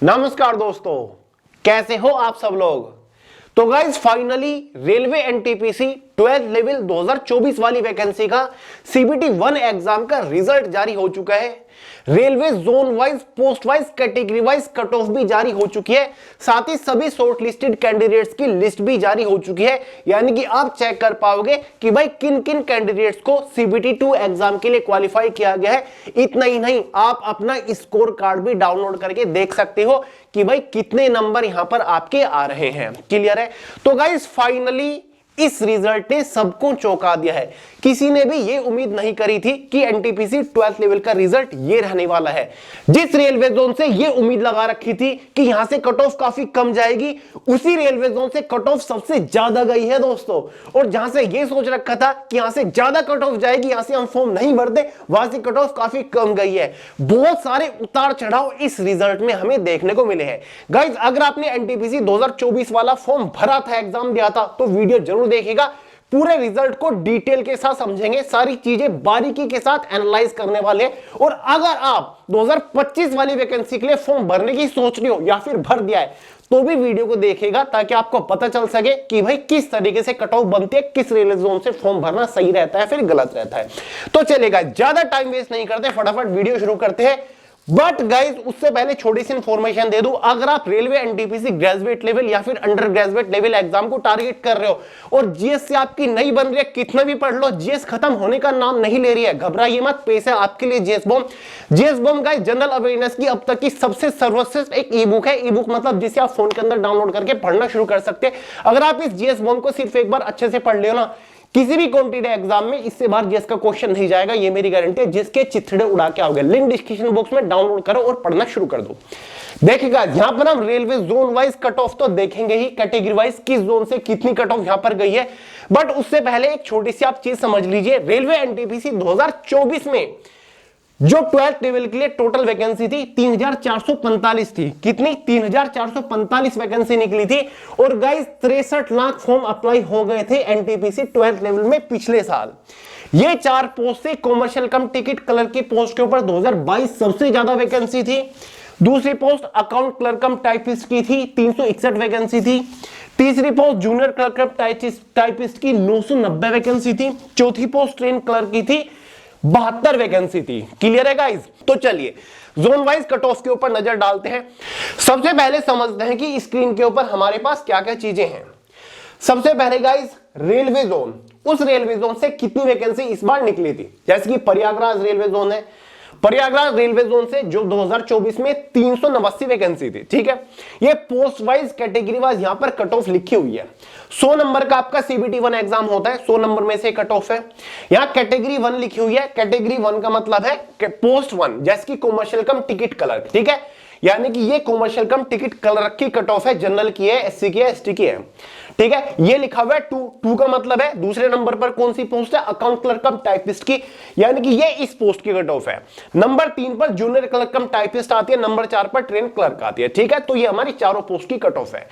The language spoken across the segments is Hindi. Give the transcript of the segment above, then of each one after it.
नमस्कार दोस्तों, कैसे हो आप सब लोग। तो guys finally railway NTPC 12th level 2024 वाली वैकेंसी का सीबीटी 1 एग्जाम का रिजल्ट जारी हो चुका है। Railway zone wise, post wise, category wise cut off भी जारी हो चुकी है। साथ ही सभी शॉर्ट लिस्टेड कैंडिडेट्स की लिस्ट भी जारी हो चुकी है, यानी कि आप चेक कर पाओगे कि भाई किन किन कैंडिडेट्स को सीबीटी 2 एग्जाम के लिए क्वालिफाई किया गया है। इतना ही नहीं, आप अपना स्कोर कार्ड भी डाउनलोड करके देख सकते हो कि भाई कितने नंबर यहां पर आपके आ रहे हैं। क्लियर है। तो गाइस फाइनली इस रिजल्ट ने सबको चौंका दिया है। किसी ने भी ये उम्मीद नहीं करी थी कि एनटीपीसी 12th लेवल का रिजल्ट ये रहने वाला है। जिस रेलवे जोन से ये उम्मीद लगा रखी थी कि यहां से कट ऑफ काफी कम जाएगी, उसी रेलवे जोन से कट ऑफ सबसे ज्यादा गई है दोस्तों। और जहां से ये सोच रखा था कि यहां से ज्यादा कट ऑफ जाएगी, यहां से हम फॉर्म नहीं भरते, वहां से कट ऑफ काफी कम गई है। बहुत सारे उतार चढ़ाव इस रिजल्ट में हमें देखने को मिले हैं। गाइज अगर आपने एनटीपीसी 2024 वाला फॉर्म भरा था, एग्जाम दिया था, तो वीडियो जरूर देखिएगा। पूरे रिजल्ट को डिटेल के साथ समझेंगे, सारी चीजें बारीकी के साथ एनालाइज करने वाले। और अगर आप 2025 वाली वैकेंसी के लिए फॉर्म भरने की सोच रहे हो या फिर भर दिया है, तो भी वीडियो को देखिएगा ताकि आपको पता चल सके कि भाई किस तरीके से कट ऑफ बनती है, किस रेलवे जोन से फॉर्म भरना सही रहता है फिर गलत रहता है। तो चलेगा, ज्यादा टाइम वेस्ट नहीं करते, फटाफट वीडियो शुरू करते हैं। बट गाइज उससे पहले छोटी सी इंफॉर्मेशन दे दूं, अगर आप रेलवे एनटीपीसी ग्रेजुएट लेवल या फिर अंडर ग्रेजुएट लेवल एग्जाम को टारगेट कर रहे हो और जीएस से आपकी नहीं बन रही है, कितना भी पढ़ लो, जीएस खत्म होने का नाम नहीं ले रही है, घबराइए मत, पेश है आपके लिए GS bomb. GS bomb guys general awareness की अब तक की सबसे सर्वश्रेष्ठ एक ई बुक है। ई बुक मतलब जिसे आप फोन के अंदर डाउनलोड करके पढ़ना शुरू कर सकते हैं। अगर आप इस जीएस बॉम्ब को सिर्फ एक बार अच्छे से पढ़ लियो ना, किसी भी क्वांटिटी एग्जाम में इससे बाहर जीएस का क्वेश्चन नहीं जाएगा, ये मेरी गारंटी है। जिसके चिथड़े उड़ा के आओगे, लिंक डिस्क्रिप्शन बॉक्स में डाउनलोड करो और पढ़ना शुरू कर दो। देखिएगा यहां पर हम railway zone wise cut off तो देखेंगे ही, कैटेगरी वाइज किस जोन से कितनी कट ऑफ यहां पर गई है। बट उससे पहले एक छोटी सी आप चीज समझ लीजिए, रेलवे एनटीपीसी 2024 में जो 12th लेवल के लिए टोटल वैकेंसी थी 3445 थी। कितनी? 3445 वैकेंसी निकली थी। और गाइस 63 लाख फॉर्म अप्लाई हो गए थे एनटीपीसी 12th लेवल में पिछले साल। ये 4 पोस्ट से कॉमर्शियल कम टिकट क्लर्क की पोस्ट के ऊपर 2022 सबसे ज्यादा वैकेंसी थी। दूसरी पोस्ट अकाउंट क्लर्क कम टाइपिस्ट की थी, 361 वैकेंसी थी। तीसरी पोस्ट जूनियर क्लर्क कम टाइपिस्ट की 990 वैकेंसी थी। चौथी पोस्ट ट्रेन क्लर्क की थी, 72 वैकेंसी थी। क्लियर है गाइस। तो चलिए जोन वाइज कट ऑफ के ऊपर नजर डालते हैं। सबसे पहले समझते हैं कि स्क्रीन के ऊपर हमारे पास क्या क्या चीजें हैं। सबसे पहले गाइस रेलवे जोन, उस रेलवे जोन से कितनी वैकेंसी इस बार निकली थी। जैसे कि प्रयागराज रेलवे जोन है, प्रयागराज रेलवे जोन से जो 2024 में 389 वैकेंसी थी। ठीक है, ये पोस्ट वाइज कैटेगरी वाइज यहां पर कट ऑफ लिखी हुई है। 100 नंबर का आपका सीबीटी 1 एग्जाम होता है, 100 नंबर में से कट ऑफ है। यहां कैटेगरी 1 लिखी हुई है। कैटेगरी 1 का मतलब है कि पोस्ट 1, जैसे कि कॉमर्शियल कम टिकट क्लर्क। ठीक है, यानी कि ये कॉमर्शियल कम टिकट क्लर्क की कट ऑफ है, जनरल की है, एससी की है, एसटी की है। ठीक है, ये लिखा हुआ है 2 का मतलब है दूसरे नंबर पर कौन सी पोस्ट है, अकाउंट क्लर्क कम टाइपिस्ट की, यानी कि ये इस पोस्ट की कट ऑफ है। नंबर 3 पर जूनियर क्लर्क कम टाइपिस्ट आती है, नंबर 4 पर ट्रेन क्लर्क आती है। ठीक है, तो ये हमारी चारों पोस्ट की कट ऑफ है।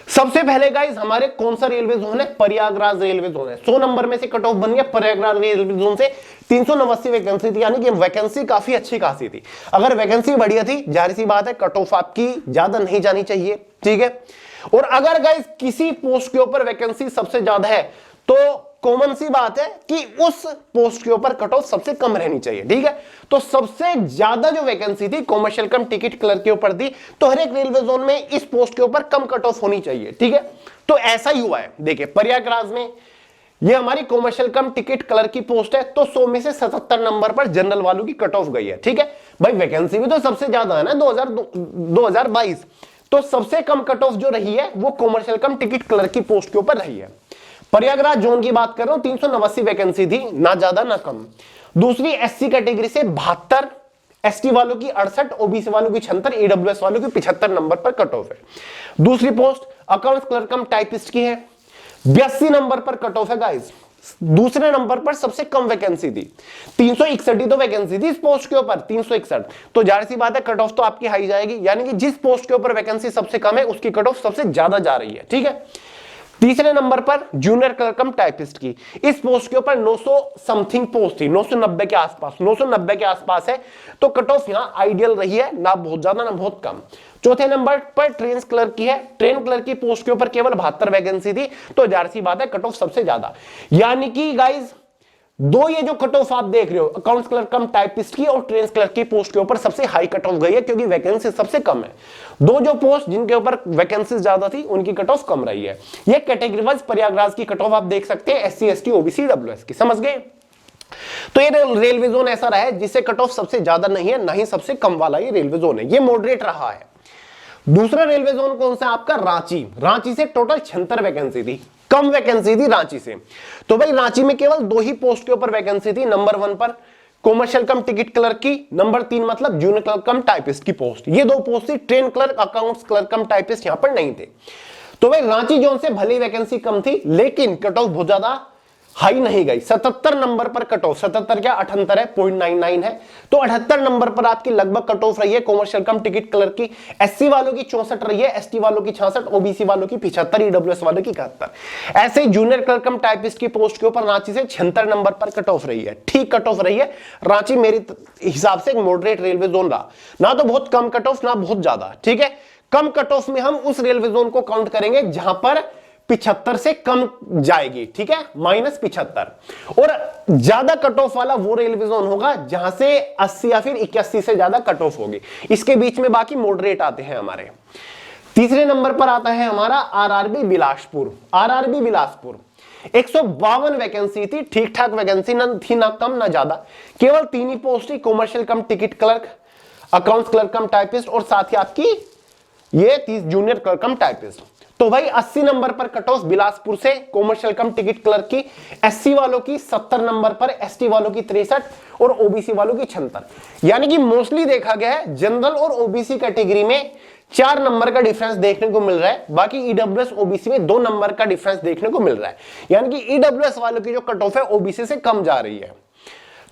सबसे पहले गाइस हमारे कौन सा रेलवे जोन है, प्रयागराज रेलवे जोन है। 100 नंबर में से कट ऑफ बन गया प्रयागराज रेलवे जोन से। 389 वैकेंसी थी, यानी कि वैकेंसी काफी अच्छी खासी थी। अगर वैकेंसी बढ़िया थी, जाहिर सी बात है कट ऑफ आपकी ज्यादा नहीं जानी चाहिए। ठीक है, और अगर गाइस किसी पोस्ट के ऊपर वैकेंसी सबसे ज्यादा है, तो कॉमन सी बात है कि उस पोस्ट के ऊपर कट ऑफ सबसे कम रहनी चाहिए। ठीक है, तो सबसे ज्यादा जो वैकेंसी थी कॉमर्शियल कम टिकट क्लर्क के ऊपर थी, तो हर एक रेलवे जोन में इस पोस्ट के ऊपर कम कट ऑफ होनी चाहिए। ठीक है, तो ऐसा ही हुआ है। देखिए प्रयागराज में ये हमारी कॉमर्शियल कम टिकट क्लर्क की पोस्ट है, तो 100 में से 77 नंबर पर जनरल वालों की कट ऑफ गई है। ठीक है भाई, वैकेंसी भी तो सबसे ज्यादा है ना 2022, तो सबसे कम कट ऑफ जो रही है वो कॉमर्शियल कम टिकट क्लर्क की पोस्ट के ऊपर रही है। प्रयागराज जोन की बात कर रहा हूं, 389 वैकेंसी थी, ना ज्यादा ना कम। दूसरी एससी कैटेगरी से 72, एसटी वालों की 68, ओबीसी वालों की 76, ईडब्ल्यूएस वालों की 75 नंबर पर कट ऑफ है। दूसरी पोस्ट अकाउंट्स क्लर्क कम टाइपिस्ट की है, 82 नंबर पर कट ऑफ है गाइस। दूसरे नंबर पर सबसे कम वैकेंसी थी, 361 तो वैकेंसी थी इस पोस्ट के ऊपर, 361। तो जाहिर सी बात है कट ऑफ तो आपकी हाई जाएगी, यानी कि जिस पोस्ट के ऊपर वैकेंसी सबसे कम है उसकी कट ऑफ सबसे ज्यादा जा रही है। ठीक है, तीसरे नंबर पर जूनियर क्लर्क कम टाइपिस्ट की, इस पोस्ट के ऊपर 900 समथिंग पोस्ट थी, 990 के आसपास, 990 के आसपास है, तो कट ऑफ यहां आइडियल रही है, ना बहुत ज्यादा ना बहुत कम। चौथे नंबर पर ट्रेन क्लर्क की है, ट्रेन क्लर्क की पोस्ट के ऊपर केवल 72 वैकेंसी थी, तो जाहिर सी बात है कट ऑफ सबसे ज्यादा। यानी कि गाइज दो ये जो कट ऑफ आप देख रहे हो, अकाउंट्स क्लर्क कम टाइपिस्ट की और ट्रेन क्लर्क की पोस्ट के ऊपर सबसे हाई कट ऑफ गई है, क्योंकि वैकेंसी सबसे कम है। दो जो पोस्ट जिनके ऊपर वैकेंसी ज्यादा थी उनकी कट ऑफ कम रही है। ये कैटेगरी वाइज प्रयागराज की कट ऑफ आप देख सकते हैं, SC ST OBC WS की, समझ गए। तो ये रेलवे जोन ऐसा रहा है जिससे कट ऑफ सबसे ज्यादा नहीं है ना ही सबसे कम वाला ये रेलवे जोन है, ये मॉडरेट रहा है। दूसरा रेलवे जोन कौन सा आपका, रांची। रांची से टोटल 76 वैकेंसी थी, कम वैकेंसी थी रांची से। तो भाई रांची में केवल 2 ही पोस्ट के ऊपर वैकेंसी थी, नंबर 1 पर कॉमर्शियल कम टिकट क्लर्क की, नंबर 3 मतलब जूनियर क्लर्क कम टाइपिस्ट की पोस्ट। ये 2 पोस्ट थी, ट्रेन क्लर्क अकाउंट्स क्लर्क कम टाइपिस्ट यहां पर नहीं थे। तो भाई रांची जोन से भले वैकेंसी कम थी, लेकिन कट ऑफ बहुत ज्यादा हाई नहीं गई। 77 नंबर पर कट ऑफ, 77 क्या 78 है, 0.99 है, तो 78 नंबर पर आपकी लगभग कट ऑफ रही है कॉमर्शियल कम टिकट क्लर्क की। SC वालों की 64 रही है, ST वालों की 66, OBC वालों की 75, EWS वालों की 71। ऐसे जूनियर क्लर्क कम टाइपिस्ट की पोस्ट के ऊपर रांची से 76 नंबर पर कट ऑफ रही है, ठीक कट ऑफ रही है। रांची मेरे हिसाब से एक मॉडरेट रेलवे जोन रहा, ना तो बहुत कम कट ऑफ ना बहुत ज्यादा, ठीक है। कम कट ऑफ में हम उस रेलवे जोन को काउंट करेंगे जहां पर 75 से कम जाएगी, ठीक है, -75। और ज्यादा कट ऑफ वाला वो रेलवे जोन होगा जहां से 80 या फिर 81 से ज्यादा कट ऑफ होगी। इसके बीच में बाकी मॉडरेट आते हैं हमारे। तीसरे नंबर पर आता है हमारा RRB Bilaspur. RRB Bilaspur 152 vacancy थी, ठीक ठाक वैकेंसी न थी, ना कम ना ज्यादा, केवल 3 ही पोस्ट थी, कॉमर्शियल कम टिकट क्लर्क, अकाउंट्स क्लर्क कम टाइपिस्ट और साथ ही आपकी ये 30 जूनियर क्लर्क कम टाइपिस्ट। तो भाई 80 नंबर पर कट ऑफ बिलासपुर से कॉमर्शियल कम टिकट क्लर्क की, SC वालों की 70 नंबर पर, ST वालों की 63 और OBC वालों की 76। यानी कि मोस्टली देखा गया है जनरल और OBC कैटेगरी में 4 नंबर का डिफरेंस देखने को मिल रहा है, बाकी EWS OBC में 2 नंबर का डिफरेंस देखने को मिल रहा है। यानी कि EWS वालों की जो कट ऑफ है OBC से कम जा रही है।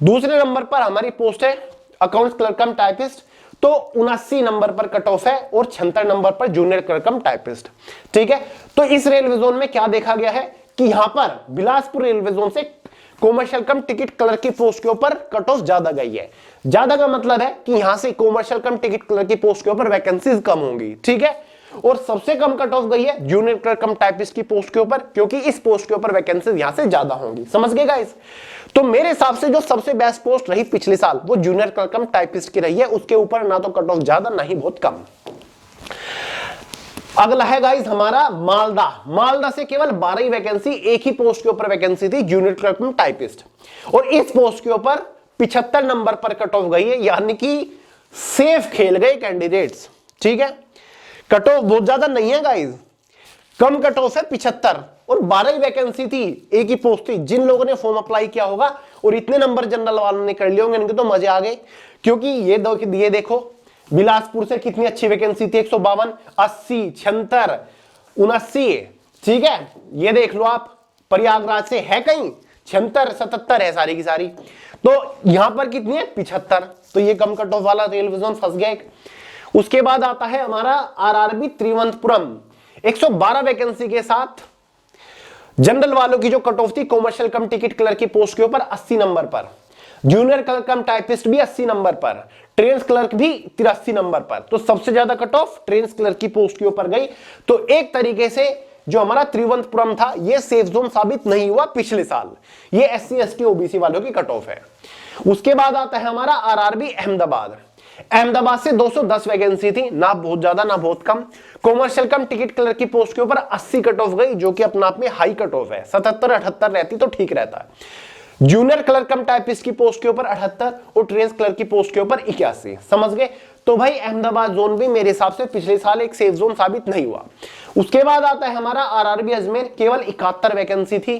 दूसरे नंबर पर हमारी पोस्ट है अकाउंट्स क्लर्क कम टाइपिस्ट, तो 79 नंबर पर कट ऑफ है और 76 नंबर पर जूनियर क्लर्क कम टाइपिस्ट, ठीक है। तो इस रेलवे जोन में क्या देखा गया है कि यहां पर बिलासपुर रेलवे जोन से कॉमर्शियल कम टिकट क्लर्क की पोस्ट के ऊपर कट ऑफ ज्यादा गई है। ज्यादा का मतलब है कि यहां से कॉमर्शियल कम टिकट क्लर्क की पोस्ट के ऊपर वैकेंसीज कम होंगी, ठीक है। और सबसे कम कट ऑफ गई है जूनियर क्लर्क कम टाइपिस्ट की पोस्ट के ऊपर, क्योंकि इस पोस्ट के ऊपर वैकेंसीज यहां से ज्यादा होंगी, समझ गए गाइस। तो मेरे हिसाब से जो सबसे बेस्ट पोस्ट रही पिछले साल वो जूनियर क्लर्क कम टाइपिस्ट की रही है, उसके ऊपर ना तो कट ऑफ ज्यादा ना ही बहुत कम। अगला है गाइस हमारा मालदा। मालदा से केवल 12 ही वैकेंसी, एक ही पोस्ट के ऊपर वैकेंसी थी जूनियर क्लर्क कम टाइपिस्ट, और इस पोस्ट के ऊपर 75 नंबर पर कट ऑफ गई है। यानी कि सेफ खेल गए कैंडिडेट्स, ठीक है। कट ऑफ बहुत ज्यादा नहीं है गाइस, कम कट ऑफ है 75 और 12 ही वैकेंसी थी, एक ही पोस्ट थी। जिन लोगों ने फॉर्म अप्लाई किया होगा और इतने नंबर जनरल वालों ने कर लिए होंगे इनके तो मजे आ गए, क्योंकि ये देखो बिलासपुर से कितनी अच्छी वैकेंसी थी, 152, 80, 76, 79, ठीक है। ये देख लो आप, प्रयागराज से है कहीं 76, 77 है सारी की सारी, तो यहां पर कितनी है 75, तो ये कम कट ऑफ वाला रेलवे जोन फंस गया। उसके बाद आता है हमारा RRB त्रिवंतपुरम, 112 वैकेंसी के साथ जनरल वालों की जो कट ऑफ थी कॉमर्शियल कम टिकट क्लर्क की पोस्ट के ऊपर 80 नंबर पर, जूनियर क्लर्क कम टाइपिस्ट भी 80 नंबर पर, ट्रेन क्लर्क भी 83 नंबर पर। तो सबसे ज्यादा कट ऑफ ट्रेन क्लर्क की पोस्ट के ऊपर गई। तो एक तरीके से जो हमारा त्रिवंतपुरम था ये सेफ जोन साबित नहीं हुआ पिछले साल, ये SC ST OBC वालों की कट ऑफ है। उसके बाद आता है हमारा RRB अहमदाबाद। अहमदाबाद से 210 वैकेंसी थी, ना बहुत ज्यादा ना बहुत कम, कॉमर्शियल कम टिकट क्लर्क की पोस्ट के ऊपर 80 कट ऑफ गई, जो कि अपने आप में हाई कट ऑफ है। 77 78 रहती तो ठीक रहता है। जूनियर क्लर्क कम टाइपिस्ट की पोस्ट के ऊपर 78 और ट्रेन क्लर्क की पोस्ट के ऊपर 81, समझ गए। तो भाई अहमदाबाद जोन भी मेरे हिसाब से पिछले साल एक सेफ जोन साबित नहीं हुआ। उसके बाद आता है हमारा RRB अजमेर, केवल 71 वैकेंसी थी,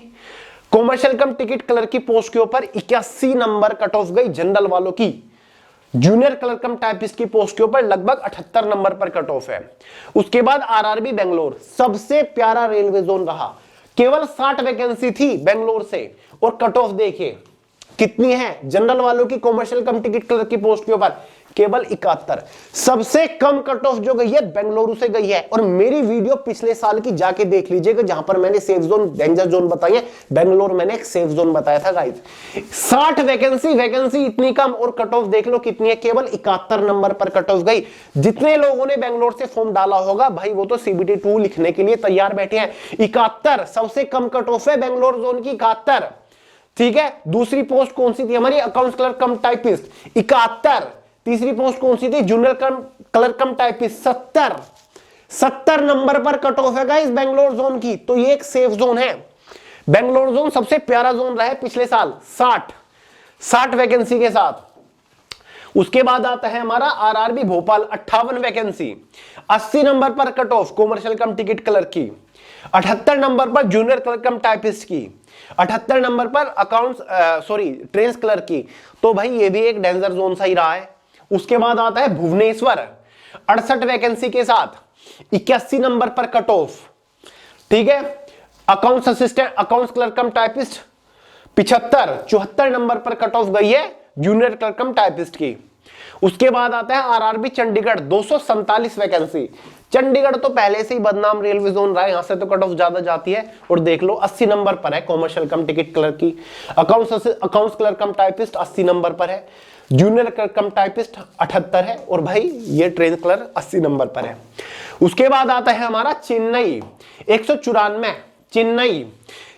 कॉमर्शियल कम टिकट क्लर्क की पोस्ट के ऊपर 81 नंबर कट ऑफ गई जनरल वालों की, जूनियर क्लर्क कम टाइपिस्ट की पोस्ट के ऊपर लगभग 78 नंबर पर कट ऑफ है। उसके बाद RRB बेंगलोर, सबसे प्यारा रेलवे जोन रहा, केवल 60 वैकेंसी थी बेंगलोर से, और कट ऑफ देखिए कितनी है जनरल वालों की कॉमर्शियल कम टिकट क्लर्क की पोस्ट के ऊपर, केवल 71। सबसे कम कट ऑफ जो गई है बेंगलुरु से गई है। और मेरी वीडियो पिछले साल की जाके देख लीजिएगा, जहां पर मैंने सेफ जोन डेंजर जोन बताई है, बेंगलोर मैंने एक सेफ जोन बताया था गाइस। 60 वैकेंसी इतनी कम, और कट ऑफ देख लो कितनी है, केवल 71 नंबर पर कट ऑफ गई। जितने लोगों ने बेंगलोर से फॉर्म डाला होगा भाई वो तो CBT 2 लिखने के लिए तैयार बैठे हैं। 71 सबसे कम कट ऑफ है बेंगलोर जोन की, 71। ठीक है, दूसरी पोस्ट कौन सी थी हमारी, अकाउंट्स क्लर्क कम टाइपिस्ट, 71। तीसरी पोस्ट कौन सी थी, जूनियर क्लर्क कम टाइपिस्ट, 70 नंबर पर कट ऑफ है गाइस बेंगलोर जोन की। तो ये एक सेफ जोन है। बेंगलोर जोन सबसे प्यारा जोन रहा है पिछले साल, 60 वैकेंसी के साथ। उसके बाद आता है हमारा RRB भोपाल, 58 वैकेंसी, 80 नंबर पर कट ऑफ कॉमर्शियल कम टिकट क्लर्क की, 78 नंबर पर जूनियर क्लर्क कम टाइपिस्ट की, 78 नंबर पर ट्रेंस क्लर्क की। तो भाई ये भी एक डेंजर जोन सा ही रहा है। उसके बाद आता है भुवनेश्वर, 68 वैकेंसी के साथ, 81 नंबर पर कट ऑफ। ठीक है, अकाउंट्स असिस्टेंट, अकाउंट्स क्लर्क कम टाइपिस्ट 75, 74 नंबर पर कट ऑफ गई है जूनियर क्लर्क कम टाइपिस्ट की। उसके बाद आता है RRB चंडीगढ़, 247 वैकेंसी। चंडीगढ़ तो पहले से ही बदनाम रेलवे जोन रहा है, यहां से तो कट ऑफ ज्यादा जाती है। और देख लो 80 नंबर पर है कॉमर्शियल कम टिकट क्लर्क की। अकाउंट्स क्लर्क कम टाइपिस्ट 80 नंबर पर है, जूनियर क्लर्क कम टाइपिस्ट 78 है, और भाई ये ट्रेन क्लर्क 80 नंबर पर है। उसके बाद आता है हमारा चेन्नई, 194।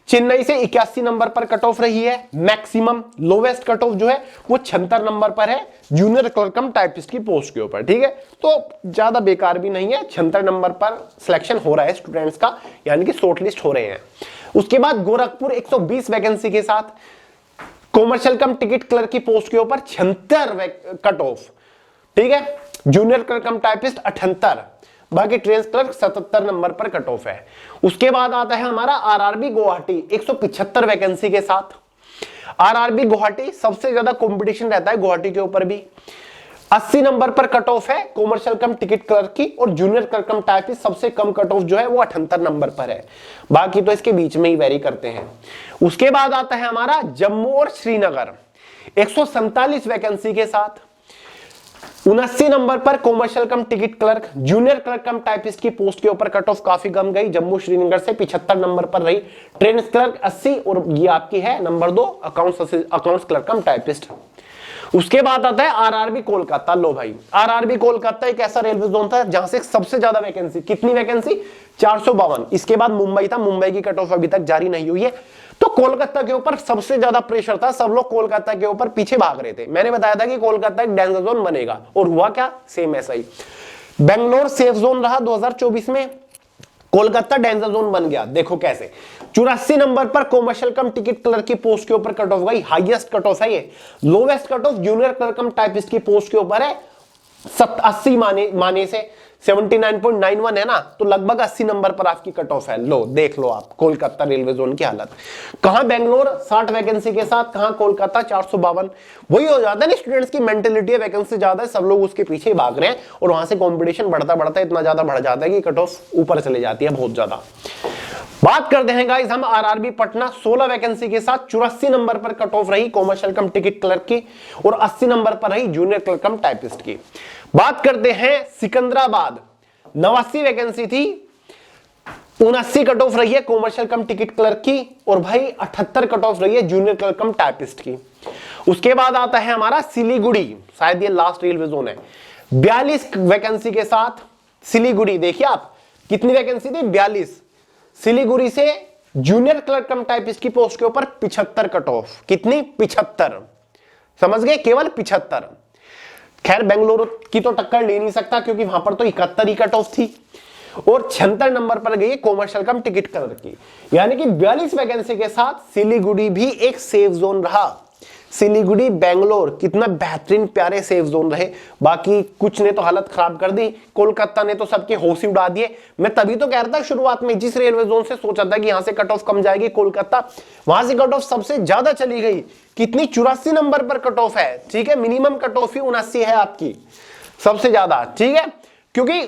चेन्नई से 81 नंबर पर कट ऑफ रही है मैक्सिमम। लोवेस्ट कट ऑफ जो है वो 76 नंबर पर है जूनियर क्लर्क कम टाइपिस्ट की पोस्ट के ऊपर। ठीक है, तो ज्यादा बेकार भी नहीं है, 76 नंबर पर सिलेक्शन हो रहा है स्टूडेंट्स का, यानी कि शॉर्टलिस्ट हो रहे हैं। उसके बाद गोरखपुर, 120 वैकेंसी के साथ कॉमर्शियल कम टिकट क्लर्क की पोस्ट के ऊपर 76 कट ऑफ। ठीक है, जूनियर क्लर्क कम टाइपिस्ट 78, बाकी ट्रेन क्लर्क 77 नंबर पर कट ऑफ है। उसके बाद आता है हमारा RRB गुवाहाटी, 175 वैकेंसी के साथ। RRB गुवाहाटी सबसे ज्यादा कंपटीशन रहता है गुवाहाटी के ऊपर भी। 80 नंबर पर कट ऑफ है कॉमर्शियल कम टिकट क्लर्क की, और जूनियर क्लर्क कम टाइपिस्ट सबसे कम कट ऑफ जो है वो 78 नंबर पर है। बाकी तो इसके बीच में ही वेरी करते हैं। उसके बाद आता है हमारा जम्मू और श्रीनगर, 147 वैकेंसी के साथ, 79 नंबर पर कॉमर्शियल कम टिकट क्लर्क, जूनियर क्लर्क कम टाइपिस्ट की पोस्ट के ऊपर कट ऑफ काफी कम गई जम्मू श्रीनगर से, 75 नंबर पर रही। ट्रेन क्लर्क 80, और ये आपकी है नंबर 2 अकाउंट्स क्लर्क कम टाइपिस्ट। उसके बाद आता है RRB कोलकाता। लो भाई, RRB कोलकाता एक ऐसा रेलवे जोन था जहां से सबसे ज्यादा वैकेंसी, कितनी वैकेंसी, 452। इसके बाद मुंबई था, मुंबई की कट ऑफ अभी तक जारी नहीं हुई है। तो कोलकाता के ऊपर सबसे ज्यादा प्रेशर था, सब लोग कोलकाता के ऊपर पीछे भाग रहे थे। मैंने बताया था कि कोलकाता एक डेंजर जोन बनेगा, और हुआ क्या, सेम ऐसा ही। बेंगलोर सेफ जोन रहा 2024 में, कोलकाता डेंजर जोन बन गया। देखो कैसे, 84 नंबर पर कॉमर्शियल कम टिकट क्लर्क की पोस्ट के ऊपर कट ऑफ गई, हाईएस्ट कट ऑफ है ये। Lowest cut off junior clerk कम टाइपिस्ट की पोस्ट के ऊपर है 80 माने से 79.91 है ना, तो लगभग 80 नंबर पर आपकी कट ऑफ है। लो देख लो आप कोलकाता रेलवे जोन की हालत। कहां बेंगलोर 60 वैकेंसी के साथ, कहां कोलकाता 452। वही हो जाता है ना, स्टूडेंट्स की मेंटेलिटी है, वैकेंसी ज्यादा है, सब लोग उसके पीछे भाग रहे हैं, और वहां से कंपटीशन बढ़ता बढ़ता इतना ज्यादा बढ़ जाता है कि कट ऑफ ऊपर चले जाती है बहुत ज्यादा। बात करते हैं गाइस हम RRB पटना, 16 वैकेंसी के साथ 84 नंबर पर कट ऑफ रही कॉमर्शियल कम टिकट क्लर्क की, और 80 नंबर पर रही जूनियर क्लर्क कम टाइपिस्ट की। बात करते हैं सिकंदराबाद, 89 वैकेंसी थी, 79 कट ऑफ रही है कॉमर्शियल कम टिकट क्लर्क की, और भाई 78 कट ऑफ रही है जूनियर क्लर्क कम टाइपिस्ट की। उसके बाद आता है हमारा सिलीगुड़ी, शायद ये लास्ट रेलवे जोन है, 42 वैकेंसी के साथ सिलीगुड़ी। देखिए आप कितनी वैकेंसी थी, 42। सिलीगुड़ी से जूनियर क्लर्क कम टाइपिस्ट की पोस्ट के ऊपर 75 कट ऑफ, कितनी, 75, समझ गए, केवल 75। खैर बेंगलुरु की तो टक्कर ले नहीं सकता क्योंकि वहां पर तो 71 ही कट ऑफ थी, और 76 नंबर पर गई कॉमर्शियल कम टिकट क्लर्क की। यानी कि 42 वैकेंसी के साथ सिलीगुड़ी भी एक सेफ जोन रहा। सिलीगुड़ी बेंगलोर कितना बेहतरीन प्यारे सेफ जोन रहे, बाकी कुछ ने तो हालत खराब कर दी, कोलकाता ने तो सबके होश ही उड़ा दिए। मैं तभी तो कह रहा था शुरुआत में, जिस रेलवे जोन से सोचा था कि यहां से कट ऑफ कम जाएगी कोलकाता, वहां से कट ऑफ सबसे ज्यादा चली गई, कितनी, 84 नंबर पर कट ऑफ है। ठीक है, मिनिमम कट ऑफ ही 79 है आपकी, सबसे ज्यादा। ठीक है, क्योंकि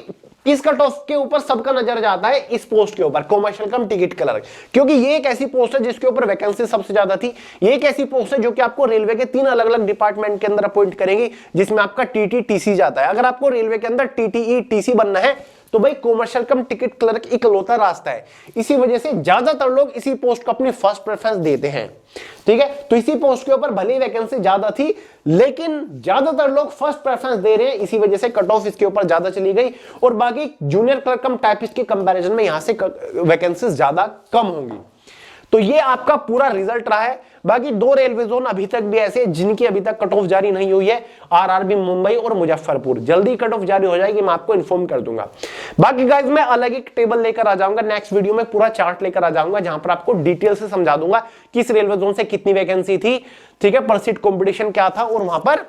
किस कट ऑफ के ऊपर सबका नजर जाता है? इस पोस्ट के ऊपर, कॉमर्शियल कम टिकट क्लर्क, क्योंकि ये एक ऐसी पोस्ट है जिसके ऊपर वैकेंसी सबसे ज्यादा थी। ये एक ऐसी पोस्ट है जो कि आपको रेलवे के 3 अलग अलग डिपार्टमेंट के अंदर अपॉइंट करेंगी, जिसमें आपका टीटी टीसी जाता है। अगर आपको रेलवे के अंदर टीटीई टीसी बनना है तो भाई कॉमर्शियल कम टिकट क्लर्क इकलौता रास्ता है। इसी वजह से ज्यादातर लोग इसी पोस्ट को अपनी फर्स्ट प्रेफरेंस देते हैं, ठीक है। तो इसी पोस्ट के ऊपर भले ही वैकेंसी ज्यादा थी, लेकिन ज्यादातर लोग फर्स्ट प्रेफरेंस दे रहे हैं, इसी वजह से कट ऑफ इसके ऊपर ज्यादा चली गई। और बाकी जूनियर क्लर्क कम टाइपिस्ट के कंपैरिजन में यहां से वैकेंसीज ज्यादा कम होंगी। तो ये आपका पूरा रिजल्ट रहा है। बाकी 2 रेलवे जोन अभी तक भी ऐसे जिनकी अभी तक कट ऑफ जारी नहीं हुई है, आरआरबी मुंबई और मुजफ्फरपुर। जल्दी कट ऑफ जारी हो जाएगी, मैं आपको इन्फॉर्म कर दूंगा। बाकी गाइस मैं अलग एक टेबल लेकर आ जाऊंगा नेक्स्ट वीडियो में, पूरा चार्ट लेकर आ जाऊंगा जहां पर आपको डिटेल से समझा दूंगा किस रेलवे जोन से कितनी वैकेंसी थी, ठीक है, पर सीट कॉम्पिटिशन क्या था और वहां पर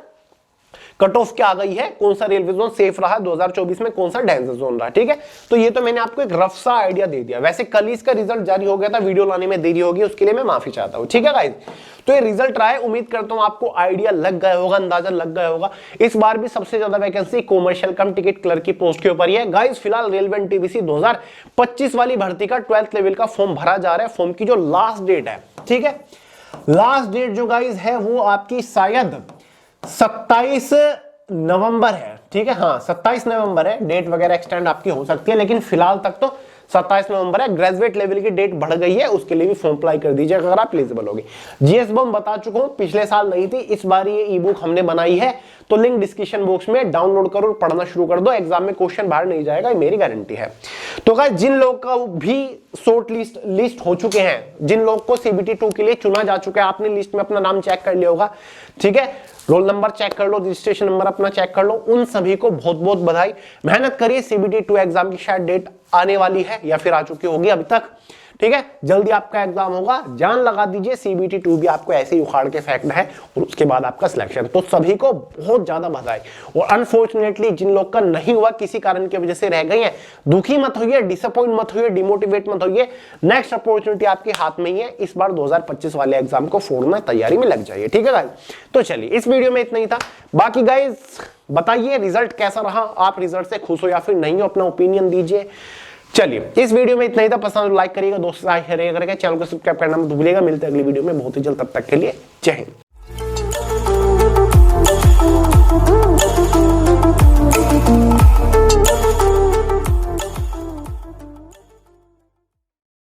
कट ऑफ क्या आ गई है, कौन सा रेलवे जोन सेफ रहा 2024 में, कौन सा डेंजर जोन रहा, ठीक है। तो ये तो मैंने आपको एक रफ सा आइडिया दे दिया। वैसे कल ही इसका रिजल्ट जारी हो गया था, वीडियो लाने में देरी होगी, उसके लिए मैं माफी चाहता हूं, ठीक है गाइस। तो ये रिजल्ट रहा है, उम्मीद करता हूं आपको आइडिया लग गया होगा, अंदाजा लग गया होगा। इस बार भी सबसे ज्यादा वैकेंसी कॉमर्शियल कम टिकट क्लर्क की पोस्ट के ऊपर ही है गाइस। फिलहाल रेलवे एनटीपीसी 2025 वाली भर्ती का 12th लेवल का फॉर्म भरा जा रहा है। फॉर्म की जो लास्ट डेट है, ठीक है, लास्ट डेट जो गाइस है वो आपकी शायद 27 नवंबर है, ठीक है, हाँ 27 नवंबर है। डेट वगैरह एक्सटेंड आपकी हो सकती है, लेकिन फिलहाल तक तो 27 नवंबर है। ग्रेजुएट लेवल की डेट बढ़ गई है, उसके लिए भी फॉर्म अप्लाई कर दीजिए अगर आप एलिजिबल होगी। जीएस बम बता चुका हूं, पिछले साल नहीं थी, इस बार ये ई बुक हमने बनाई है, तो लिंक डिस्क्रिप्शन बॉक्स में डाउनलोड करो, पढ़ना शुरू कर दो। एग्जाम में क्वेश्चन बाहर नहीं जाएगा, ये मेरी गारंटी है। तो गाइस जिन लोग का भी शॉर्ट लिस्ट हो चुके हैं, जिन लोग को सीबीटी 2 के लिए चुना जा चुका है, आपने लिस्ट में अपना नाम चेक कर लिया होगा, ठीक है, रोल नंबर चेक कर लो, रजिस्ट्रेशन नंबर अपना चेक कर लो, उन सभी को बहुत बहुत बधाई। मेहनत करिए, सीबीटी 2 एग्जाम की शायद डेट आने वाली है या फिर आ चुकी होगी अभी तक, ठीक है, जल्दी आपका एग्जाम होगा, जान लगा दीजिए। सीबीटी 2 भी आपको ऐसे ही उखाड़ के फेंकना है और उसके बाद आपका सिलेक्शन। तो सभी को बहुत ज्यादा बधाई। और अनफॉर्चुनेटली जिन लोग का नहीं हुआ, किसी कारण की वजह से रह गई हैं, दुखी मत होइए, डिसअपॉइंट मत होइए, डिमोटिवेट मत होइए। नेक्स्ट अपॉर्चुनिटी आपके हाथ में ही है। इस बार 2025 वाले एग्जाम को फोड़ना, तैयारी में लग जाइए, ठीक है गाइस। तो चलिए इस वीडियो में इतना ही था। बाकी गाइस बताइए रिजल्ट कैसा रहा, आप रिजल्ट से खुश हो या फिर नहीं हो, अपना ओपिनियन दीजिए। चलिए इस वीडियो में इतना ही था। पसंद लाइक करिएगा, दोस्तों शेयर करिएगा, चैनल को सब्सक्राइब करना मत भूलिएगा। मिलते हैं अगली वीडियो में बहुत ही जल्द, तब तक के लिए जय हिंद।